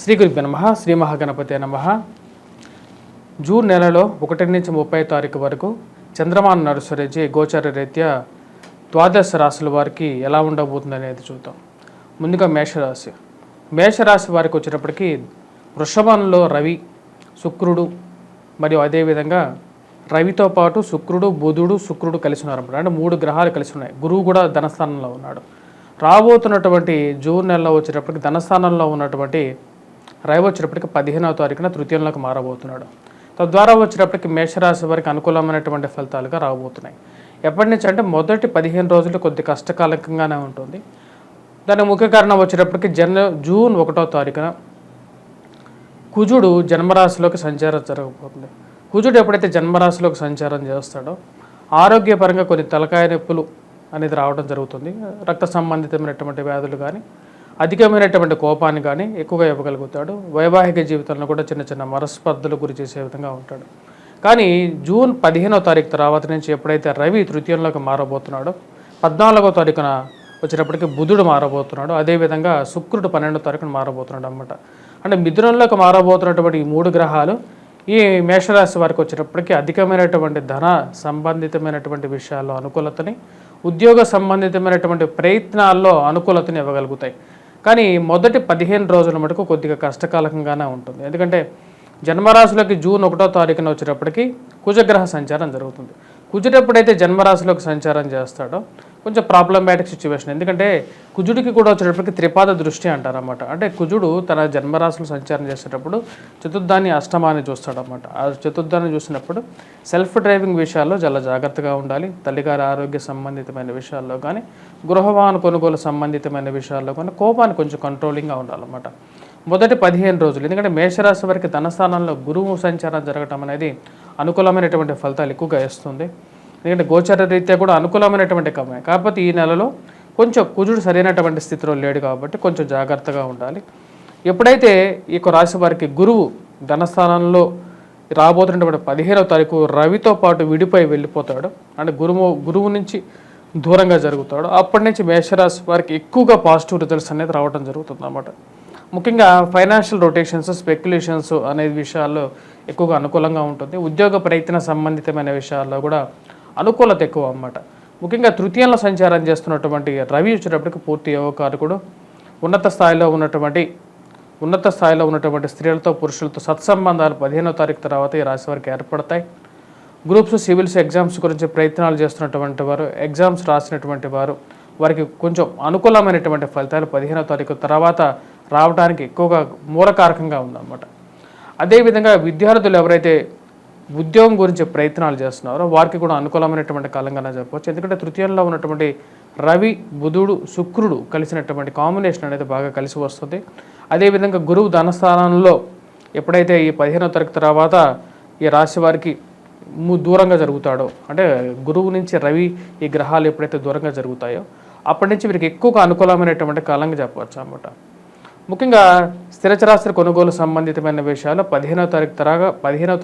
శ్రీ గురుభ్యో నమః. శ్రీ మహాగణపతే నమః. జూన్ నెలలో 1 నుంచి 30 తారీఖు వరకు చంద్రమాన నడుసరించి గోచార రీత్యా ద్వాదశ రాశుల వారికి ఎలా ఉండబోతుంది అనేది చూద్దాం. ముందుగా మేషరాశి. మేషరాశి వారికి వచ్చేటప్పటికి వృషభంలో రవి, శుక్రుడు మరియు అదేవిధంగా రవితో పాటు శుక్రుడు, బుధుడు, శుక్రుడు కలిసి ఉన్నారన్నమాట. అంటే 3 గ్రహాలు కలిసి ఉన్నాయి. గురువు కూడా ధనస్థానంలో ఉన్నాడు. రాబోతున్నటువంటి జూన్ నెలలో వచ్చేటప్పటికి ధనస్థానంలో ఉన్నటువంటి రవి వచ్చేటప్పటికి 15వ తారీఖున తృతీయంలోకి మారబోతున్నాడు. తద్వారా వచ్చేటప్పటికి మేషరాశి వారికి అనుకూలమైనటువంటి ఫలితాలుగా రాబోతున్నాయి. ఎప్పటి నుంచి అంటే మొదటి 15 రోజులు కొద్ది కష్టకాలకంగానే ఉంటుంది. దానికి ముఖ్య కారణం వచ్చేటప్పటికి జూన్ 1వ తారీఖున కుజుడు జన్మరాశిలోకి సంచారం జరగబోతుంది. కుజుడు ఎప్పుడైతే జన్మరాశిలోకి సంచారం చేస్తాడో ఆరోగ్యపరంగా కొన్ని తలకాయ నొప్పులు అనేది రావడం జరుగుతుంది. రక్త సంబంధితమైనటువంటి వ్యాధులు కానీ, అధికమైనటువంటి కోపాన్ని కానీ ఎక్కువగా ఇవ్వగలుగుతాడు. వైవాహిక జీవితంలో కూడా చిన్న చిన్న మనస్పర్ధలు గురి చేసే విధంగా ఉంటాడు. కానీ జూన్ 15వ తారీఖు తర్వాత నుంచి ఎప్పుడైతే రవి తృతీయంలోకి మారబోతున్నాడో 14వ తారీఖున వచ్చేటప్పటికి బుధుడు మారబోతున్నాడు. అదేవిధంగా శుక్రుడు 12వ తారీఖున మారబోతున్నాడు అన్నమాట. అంటే మిథునంలోకి మారబోతున్నటువంటి ఈ 3 గ్రహాలు ఈ మేషరాశి వారికి వచ్చేటప్పటికి అధికమైనటువంటి ధన సంబంధితమైనటువంటి విషయాల్లో అనుకూలతని, ఉద్యోగ సంబంధితమైనటువంటి ప్రయత్నాల్లో అనుకూలతని ఇవ్వగలుగుతాయి. కానీ మొదటి 15 రోజుల మటుకు కొద్దిగా కష్టకాలకంగానే ఉంటుంది. ఎందుకంటే జన్మరాశిలోకి జూన్ 1వ తారీఖున వచ్చేటప్పటికి కుజగ్రహ సంచారం జరుగుతుంది. కుజుడు ఎప్పుడైతే జన్మరాశిలోకి సంచారం చేస్తాడో కొంచెం ప్రాబ్లమాటిక్ సిచ్యువేషన్. ఎందుకంటే కుజుడికి కూడా వచ్చేటప్పటికి త్రిపాద దృష్టి అంటారన్నమాట. అంటే కుజుడు తన జన్మరాశిలో సంచారం చేసేటప్పుడు చతుర్థాన్ని, అష్టమాన్ని చూస్తాడన్నమాట. ఆ చతుర్థాన్ని చూసినప్పుడు సెల్ఫ్ డ్రైవింగ్ విషయాల్లో చాలా జాగ్రత్తగా ఉండాలి. తల్లిగారి ఆరోగ్య సంబంధితమైన విషయాల్లో కానీ, గృహవాహన కొనుగోలు సంబంధితమైన విషయాల్లో కానీ కోపాన్ని కొంచెం కంట్రోలింగ్గా ఉండాలన్నమాట మొదటి 15 రోజులు. ఎందుకంటే మేషరాశి వారికి ధనస్థానంలో గురువు సంచారం జరగటం అనేది అనుకూలమైనటువంటి ఫలితాలు ఎక్కువగా ఇస్తుంది. ఎందుకంటే గోచర రీత్యా కూడా అనుకూలమైనటువంటి కమాయి. కాకపోతే ఈ నెలలో కొంచెం కుజుడు సరైనటువంటి స్థితిలో లేడు కాబట్టి కొంచెం జాగ్రత్తగా ఉండాలి. ఎప్పుడైతే ఈ రాశి వారికి గురువు ధనస్థానంలో రాబోతున్నటువంటి 15వ తారీఖు రవితో పాటు విడిపోయి వెళ్ళిపోతాడు, అంటే గురువు నుంచి దూరంగా జరుగుతాడు, అప్పటి నుంచి మేషరాశి వారికి ఎక్కువగా పాజిటివ్ రిజల్ట్స్ అనేది రావడం జరుగుతుంది అన్నమాట. ముఖ్యంగా ఫైనాన్షియల్ రొటేషన్స్, స్పెక్యులేషన్స్ అనే విషయాల్లో ఎక్కువగా అనుకూలంగా ఉంటుంది. ఉద్యోగ ప్రయత్న సంబంధితమైన విషయాల్లో కూడా అనుకూలత ఎక్కువ అన్నమాట. ముఖ్యంగా తృతీయంలో సంచారం చేస్తున్నటువంటి రవి వచ్చేటప్పటికి పూర్తి యోగకారకుడు. ఉన్నత స్థాయిలో ఉన్నటువంటి స్త్రీలతో, పురుషులతో సత్సంబంధాలు 15వ తారీఖు తర్వాత ఈ రాశి వారికి ఏర్పడతాయి. గ్రూప్స్, సివిల్స్ ఎగ్జామ్స్ గురించి ప్రయత్నాలు చేస్తున్నటువంటి వారు, ఎగ్జామ్స్ రాసినటువంటి వారు, వారికి కొంచెం అనుకూలమైనటువంటి ఫలితాలు 15వ తారీఖు తర్వాత రావడానికి ఎక్కువగా మూలకారకంగా ఉందన్నమాట. అదేవిధంగా విద్యార్థులు ఎవరైతే ఉద్యోగం గురించి ప్రయత్నాలు చేస్తున్నారో వారికి కూడా అనుకూలమైనటువంటి కాలంగానే చెప్పవచ్చు. ఎందుకంటే తృతీయంలో ఉన్నటువంటి రవి, బుధుడు, శుక్రుడు కలిసినటువంటి కాంబినేషన్ అనేది బాగా కలిసి వస్తుంది. అదేవిధంగా గురువు ధనస్థానంలో ఎప్పుడైతే ఈ 15వ తారీఖు తర్వాత ఈ రాశి వారికి దూరంగా జరుగుతాడో, అంటే గురువు నుంచి రవి ఈ గ్రహాలు ఎప్పుడైతే దూరంగా జరుగుతాయో అప్పటి నుంచి వీరికి ఎక్కువగా అనుకూలమైనటువంటి కాలంగా చెప్పవచ్చు అన్నమాట. ముఖ్యంగా స్థిరచరాస్తుల కొనుగోలు సంబంధితమైన విషయాలు 15వ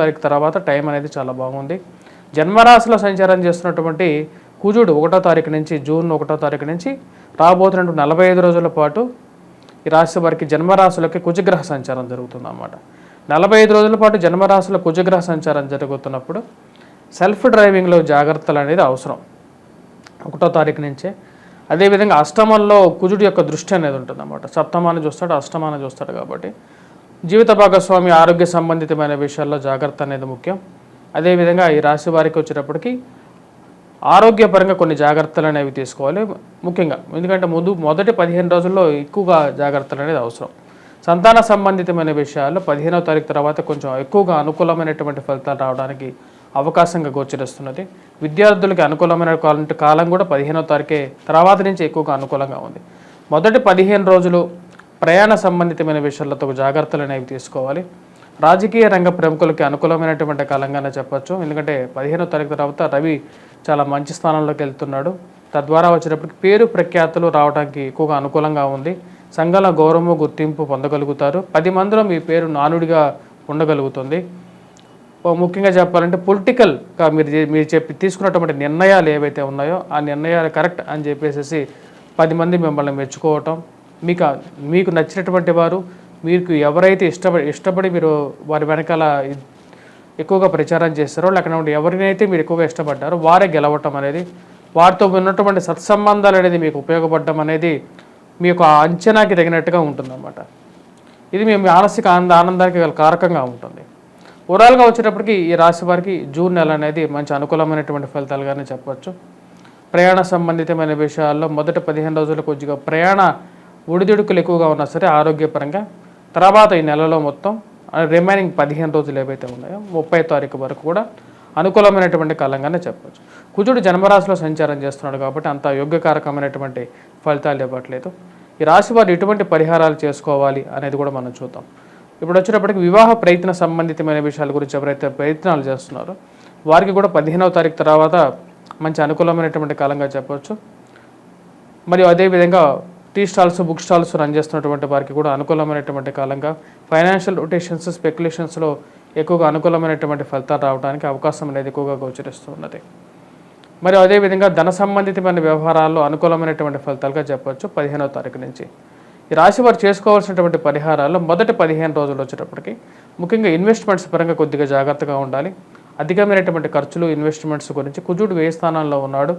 తారీఖు తర్వాత టైం అనేది చాలా బాగుంది. జన్మరాశిలో సంచారం చేస్తున్నటువంటి కుజుడు 1వ తారీఖు నుంచి జూన్ 1వ తారీఖు నుంచి రాబోతున్నటువంటి 45 రోజుల పాటు ఈ రాశి వారికి జన్మరాశిలోకి కుజగ్రహ సంచారం జరుగుతుంది అన్నమాట. 45 రోజుల పాటు జన్మరాశిలో కుజగ్రహ సంచారం జరుగుతున్నప్పుడు సెల్ఫ్ డ్రైవింగ్లో జాగ్రత్తలు అనేది అవసరం 1వ తారీఖు నుంచే. అదేవిధంగా అష్టమంలో కుజుడు యొక్క దృష్టి అనేది ఉంటుంది అన్నమాట. సప్తమాన్ని చూస్తాడు, అష్టమాన్ని చూస్తాడు కాబట్టి జీవిత భాగస్వామి ఆరోగ్య సంబంధితమైన విషయాల్లో జాగ్రత్త అనేది ముఖ్యం. అదేవిధంగా ఈ రాశి వారికి వచ్చేటప్పటికి ఆరోగ్యపరంగా కొన్ని జాగ్రత్తలు అనేవి తీసుకోవాలి ముఖ్యంగా. ఎందుకంటే మొదటి 15 రోజుల్లో ఎక్కువగా జాగ్రత్తలు అనేది అవసరం. సంతాన సంబంధితమైన విషయాల్లో 15వ తారీఖు తర్వాత కొంచెం ఎక్కువగా అనుకూలమైనటువంటి ఫలితాలు రావడానికి అవకాశంగా గోచరిస్తున్నది. విద్యార్థులకి అనుకూలమైన కాలం కూడా 15వ తారీఖే తర్వాత నుంచి ఎక్కువగా అనుకూలంగా ఉంది. మొదటి 15 రోజులు ప్రయాణ సంబంధితమైన విషయాలతో జాగ్రత్తలు అనేవి తీసుకోవాలి. రాజకీయ రంగ ప్రముఖులకి అనుకూలమైనటువంటి కాలంగానే చెప్పచ్చు. ఎందుకంటే 15వ తారీఖు తర్వాత రవి చాలా మంచి స్థానంలోకి వెళ్తున్నాడు. తద్వారా వచ్చేటప్పటికి పేరు ప్రఖ్యాతులు రావడానికి ఎక్కువగా అనుకూలంగా ఉంది. సంఘంలో గౌరవము, గుర్తింపు పొందగలుగుతారు. 10 మందిలో మీ పేరు నానుడిగా ఉండగలుగుతుంది. ముఖ్యంగా చెప్పాలంటే పొలిటికల్గా మీరు తీసుకున్నటువంటి నిర్ణయాలు ఏవైతే ఉన్నాయో ఆ నిర్ణయాలు కరెక్ట్ అని చెప్పేసి 10 మంది మిమ్మల్ని మెచ్చుకోవటం, మీకు నచ్చినటువంటి వారు మీకు ఎవరైతే ఇష్టపడి మీరు వారి వెనకాల ఎక్కువగా ప్రచారం చేస్తారో, లేకపోతే ఎవరినైతే మీరు ఎక్కువగా ఇష్టపడ్డారో వారే గెలవటం అనేది, వారితో ఉన్నటువంటి సత్సంబంధాలు అనేది మీకు ఉపయోగపడడం అనేది మీకు ఆ అంచనాకి తగినట్టుగా ఉంటుందన్నమాట. ఇది మీ మానసిక ఆనందానికి గల కారకంగా ఉంటుంది. ఓవరాల్గా వచ్చేటప్పటికి ఈ రాశి వారికి జూన్ నెల అనేది మంచి అనుకూలమైనటువంటి ఫలితాలుగానే చెప్పవచ్చు. ప్రయాణ సంబంధితమైన విషయాల్లో మొదటి 15 రోజులు కొద్దిగా ప్రయాణ ఒడిదుడుకులు ఎక్కువగా ఉన్నా సరే ఆరోగ్యపరంగా, తర్వాత ఈ నెలలో మొత్తం రిమైనింగ్ 15 రోజులు ఏవైతే ఉన్నాయో 30 తారీఖు వరకు కూడా అనుకూలమైనటువంటి కాలంగానే చెప్పవచ్చు. కుజుడు జన్మరాశిలో సంచారం చేస్తున్నాడు కాబట్టి అంత యోగ్యకారకమైనటువంటి ఫలితాలు ఇవ్వట్లేదు. ఈ రాశి వారు ఎటువంటి పరిహారాలు చేసుకోవాలి అనేది కూడా మనం చూద్దాం. ఇప్పుడు వచ్చేటప్పటికి వివాహ ప్రయత్న సంబంధితమైన విషయాల గురించి ఎవరైతే ప్రయత్నాలు చేస్తున్నారో వారికి కూడా 15వ తారీఖు తర్వాత మంచి అనుకూలమైనటువంటి కాలంగా చెప్పవచ్చు. మరియు అదేవిధంగా tea stalls, book stalls run చేస్తున్నటువంటి వారికి కూడా అనుకూలమైనటువంటి కాలంగా, ఫైనాన్షియల్ రొటేషన్స్, స్పెక్యులేషన్స్లో ఎక్కువగా అనుకూలమైనటువంటి ఫలితాలు రావడానికి అవకాశం అనేది ఎక్కువగా గోచరిస్తూ ఉన్నది. మరియు అదేవిధంగా ధన సంబంధితమైన వ్యవహారాల్లో అనుకూలమైనటువంటి ఫలితాలుగా చెప్పవచ్చు 15వ తారీఖు నుంచి. ఈ రాశి వారు చేసుకోవాల్సినటువంటి పరిహారాల్లో మొదటి 15 రోజులు వచ్చేటప్పటికి ముఖ్యంగా ఇన్వెస్ట్మెంట్స్ పరంగా కొద్దిగా జాగ్రత్తగా ఉండాలి. అధికమైనటువంటి ఖర్చులు, ఇన్వెస్ట్మెంట్స్ గురించి కుజుడు వ్యయ స్థానంలో ఉన్నాడు,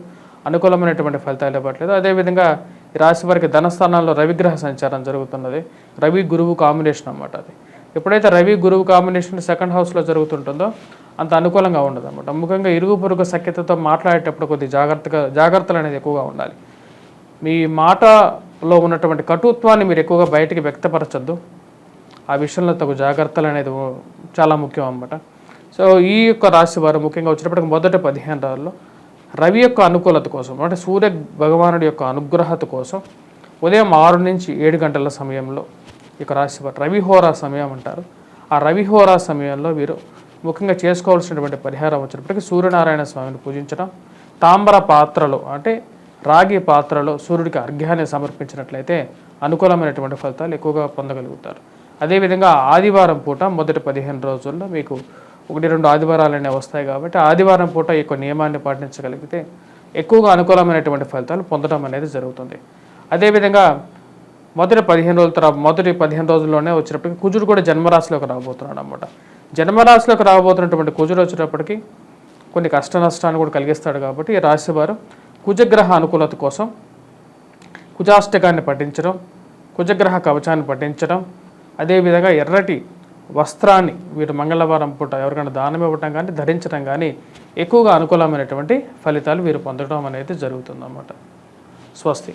అనుకూలమైనటువంటి ఫలితాలు ఇవ్వట్లేదు. అదేవిధంగా ఈ రాశి వారికి ధనస్థానాల్లో రవిగ్రహ సంచారం జరుగుతున్నది. రవి గురువు కాంబినేషన్ అన్నమాట. అది ఎప్పుడైతే రవి గురువు కాంబినేషన్ సెకండ్ హౌస్లో జరుగుతుంటుందో అంత అనుకూలంగా ఉండదు అన్నమాట. ముఖ్యంగా ఇరుగు పొరుగు సఖ్యతతో మాట్లాడేటప్పుడు కొద్ది జాగ్రత్తలు అనేది ఎక్కువగా ఉండాలి. మీ మాటలో ఉన్నటువంటి కటుత్వాన్ని మీరు ఎక్కువగా బయటికి వ్యక్తపరచద్దు. ఆ విషయంలో తగు జాగ్రత్తలు అనేది చాలా ముఖ్యం అన్నమాట. సో ఈ యొక్క రాశి వారు ముఖ్యంగా వచ్చేటప్పటికి మొదటి 15 రోజుల్లో రవి యొక్క అనుకూలత కోసం, అంటే సూర్య భగవానుడి యొక్క అనుగ్రహత కోసం ఉదయం 6 నుంచి 7 గంటల సమయంలో ఇక రాశి వారు రవిహోరా సమయం అంటారు. ఆ రవిహోరా సమయంలో వీరు ముఖ్యంగా చేసుకోవాల్సినటువంటి పరిహారం వచ్చినప్పటికీ సూర్యనారాయణ స్వామిని పూజించడం, తామ్ర పాత్రలో అంటే రాగి పాత్రలో సూర్యుడికి అర్ఘ్యాన్ని సమర్పించినట్లయితే అనుకూలమైనటువంటి ఫలితాలు ఎక్కువగా పొందగలుగుతారు. అదేవిధంగా ఆదివారం పూట మొదటి 15 రోజుల్లో మీకు 1-2 ఆదివారాలు అనేవి వస్తాయి కాబట్టి ఆదివారం పూట ఈ యొక్క నియమాన్ని పాటించగలిగితే ఎక్కువగా అనుకూలమైనటువంటి ఫలితాలు పొందడం అనేది జరుగుతుంది. అదేవిధంగా మొదటి 15 రోజుల్లోనే వచ్చినప్పటికీ కుజుడు కూడా జన్మరాశిలోకి రాబోతున్నాడు అన్నమాట. జన్మరాశిలోకి రాబోతున్నటువంటి కుజుడు వచ్చేటప్పటికి కొన్ని కష్ట నష్టాన్ని కూడా కలిగిస్తాడు కాబట్టి ఈ రాశి వారు కుజగ్రహ అనుకూలత కోసం కుజాష్టకాన్ని పఠించడం, కుజగ్రహ కవచాన్ని పఠించడం, అదేవిధంగా ఎర్రటి వస్త్రాన్ని వీరు మంగళవారం పూట ఎవరికైనా దానం ఇవ్వటం కానీ ధరించడం కానీ ఎక్కువగా అనుకూలమైనటువంటి ఫలితాలు వీరు పొందడం అనేది జరుగుతుందన్నమాట. స్వస్తి.